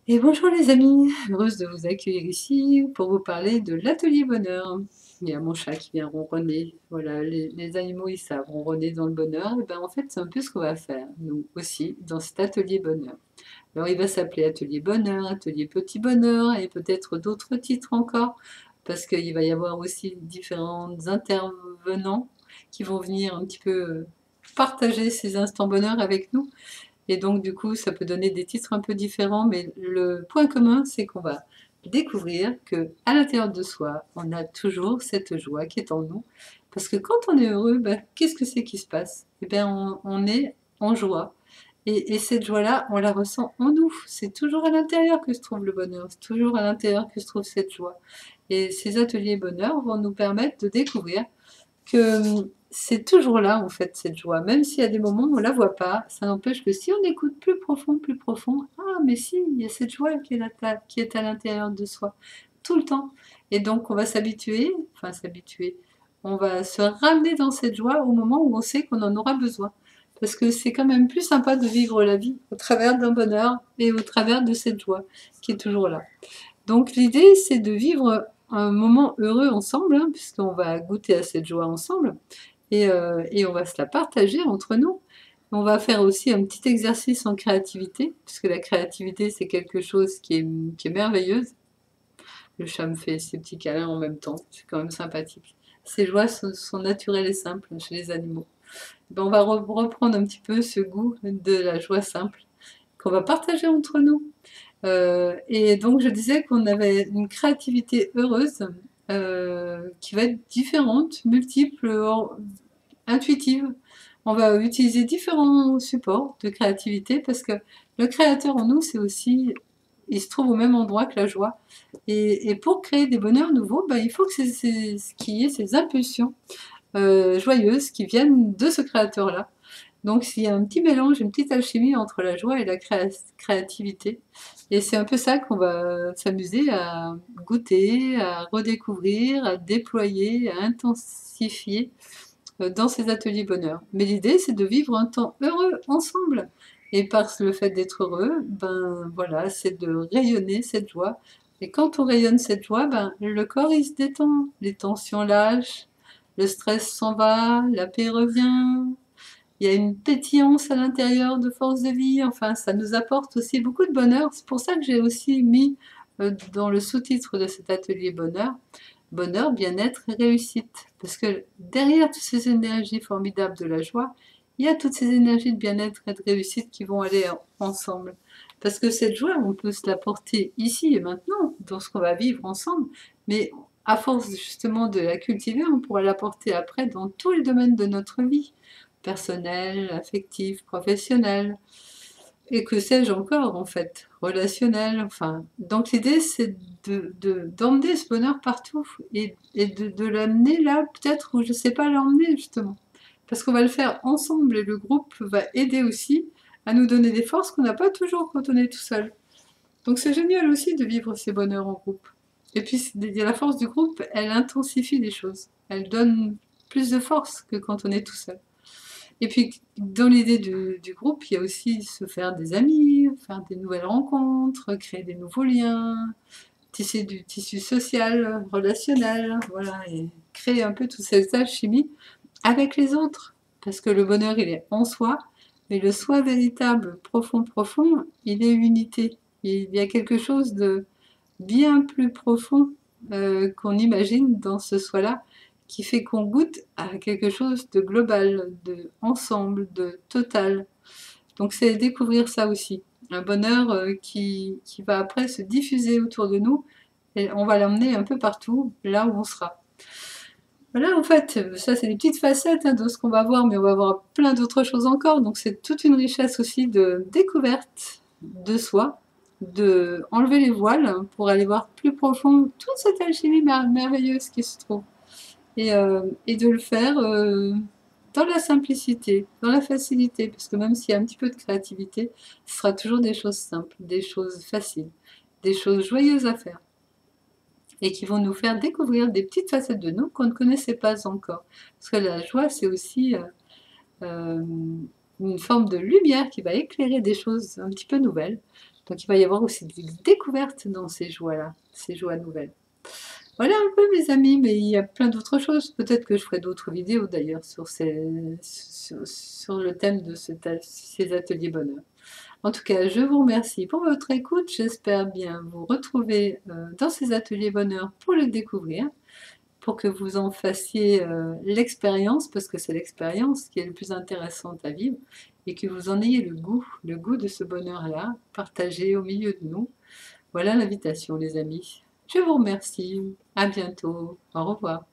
Et bonjour les amis, heureuse de vous accueillir ici pour vous parler de l'atelier bonheur. Il y a mon chat qui vient ronronner. Voilà, les animaux ils savent ronronner dans le bonheur. Et ben en fait c'est un peu ce qu'on va faire nous aussi dans cet atelier bonheur. Alors il va s'appeler atelier bonheur, atelier petit bonheur et peut-être d'autres titres encore parce qu'il va y avoir aussi différents intervenants qui vont venir un petit peu partager ces instants bonheur avec nous. Et donc, du coup, ça peut donner des titres un peu différents, mais le point commun, c'est qu'on va découvrir que à l'intérieur de soi, on a toujours cette joie qui est en nous. Parce que quand on est heureux, ben, qu'est-ce que c'est qui se passe? Eh bien, on est en joie. Et cette joie-là, on la ressent en nous. C'est toujours à l'intérieur que se trouve le bonheur. C'est toujours à l'intérieur que se trouve cette joie. Et ces ateliers bonheur vont nous permettre de découvrir que c'est toujours là en fait cette joie, même s'il y a des moments où on la voit pas, ça n'empêche que si on écoute plus profond, ah mais si, il y a cette joie qui est à l'intérieur de soi, tout le temps. Et donc on va s'habituer, enfin s'habituer, on va se ramener dans cette joie au moment où on sait qu'on en aura besoin. Parce que c'est quand même plus sympa de vivre la vie au travers d'un bonheur et au travers de cette joie qui est toujours là. Donc l'idée, c'est de vivre un moment heureux ensemble, hein, puisqu'on va goûter à cette joie ensemble, et on va se la partager entre nous. On va faire aussi un petit exercice en créativité, puisque la créativité, c'est quelque chose qui est merveilleuse. Le chat me fait ses petits câlins en même temps, c'est quand même sympathique. Ces joies sont naturelles et simples chez les animaux. Ben, on va reprendre un petit peu ce goût de la joie simple qu'on va partager entre nous. Et donc je disais qu'on avait une créativité heureuse qui va être différente, multiple, intuitive. On va utiliser différents supports de créativité parce que le créateur en nous, c'est aussi, il se trouve au même endroit que la joie. Et pour créer des bonheurs nouveaux, ben, il faut que qu'il y ait ces impulsions joyeuses qui viennent de ce créateur-là. Donc il y a un petit mélange, une petite alchimie entre la joie et la créativité. Et c'est un peu ça qu'on va s'amuser à goûter, à redécouvrir, à déployer, à intensifier dans ces ateliers bonheur. Mais l'idée, c'est de vivre un temps heureux ensemble. Et par le fait d'être heureux, ben voilà, c'est de rayonner cette joie. Et quand on rayonne cette joie, ben le corps il se détend, les tensions lâchent, le stress s'en va, la paix revient, il y a une pétillance à l'intérieur de force de vie, enfin ça nous apporte aussi beaucoup de bonheur. C'est pour ça que j'ai aussi mis dans le sous-titre de cet atelier bonheur, bonheur, bien-être et réussite. Parce que derrière toutes ces énergies formidables de la joie, il y a toutes ces énergies de bien-être et de réussite qui vont aller ensemble. Parce que cette joie, on peut se la porter ici et maintenant, dans ce qu'on va vivre ensemble, mais à force justement de la cultiver, on pourra la porter après dans tous les domaines de notre vie personnel, affectif, professionnel, et que sais-je encore en fait, relationnel. Enfin, donc l'idée c'est d'emmener ce bonheur partout et de l'amener là peut-être où je ne sais pas l'emmener justement. Parce qu'on va le faire ensemble et le groupe va aider aussi à nous donner des forces qu'on n'a pas toujours quand on est tout seul. Donc c'est génial aussi de vivre ces bonheurs en groupe. Et puis la force du groupe, elle intensifie les choses. Elle donne plus de force que quand on est tout seul. Et puis, dans l'idée du groupe, il y a aussi se faire des amis, faire des nouvelles rencontres, créer des nouveaux liens, tisser du tissu social, relationnel, voilà, et créer un peu toute cette alchimie avec les autres. Parce que le bonheur, il est en soi, mais le soi véritable, profond, il est unité. Il y a quelque chose de bien plus profond qu'on imagine dans ce soi-là, qui fait qu'on goûte à quelque chose de global, de ensemble, de total. Donc c'est découvrir ça aussi. Un bonheur qui va après se diffuser autour de nous et on va l'emmener un peu partout, là où on sera. Voilà, en fait, ça c'est des petites facettes hein, de ce qu'on va voir, mais on va voir plein d'autres choses encore. Donc c'est toute une richesse aussi de découverte de soi, de enlever les voiles pour aller voir plus profond toute cette alchimie merveilleuse qui se trouve. Et de le faire dans la simplicité, dans la facilité, parce que même s'il y a un petit peu de créativité, ce sera toujours des choses simples, des choses faciles, des choses joyeuses à faire et qui vont nous faire découvrir des petites facettes de nous qu'on ne connaissait pas encore. Parce que la joie, c'est aussi euh, une forme de lumière qui va éclairer des choses un petit peu nouvelles. Donc il va y avoir aussi des découvertes dans ces joies-là, ces joies nouvelles. Voilà un peu mes amis, mais il y a plein d'autres choses. Peut-être que je ferai d'autres vidéos d'ailleurs sur le thème de ces ateliers bonheur. En tout cas, je vous remercie pour votre écoute. J'espère bien vous retrouver dans ces ateliers bonheur pour les découvrir, pour que vous en fassiez l'expérience, parce que c'est l'expérience qui est le plus intéressante à vivre, et que vous en ayez le goût de ce bonheur-là, partagé au milieu de nous. Voilà l'invitation, les amis. Je vous remercie. À bientôt. Au revoir.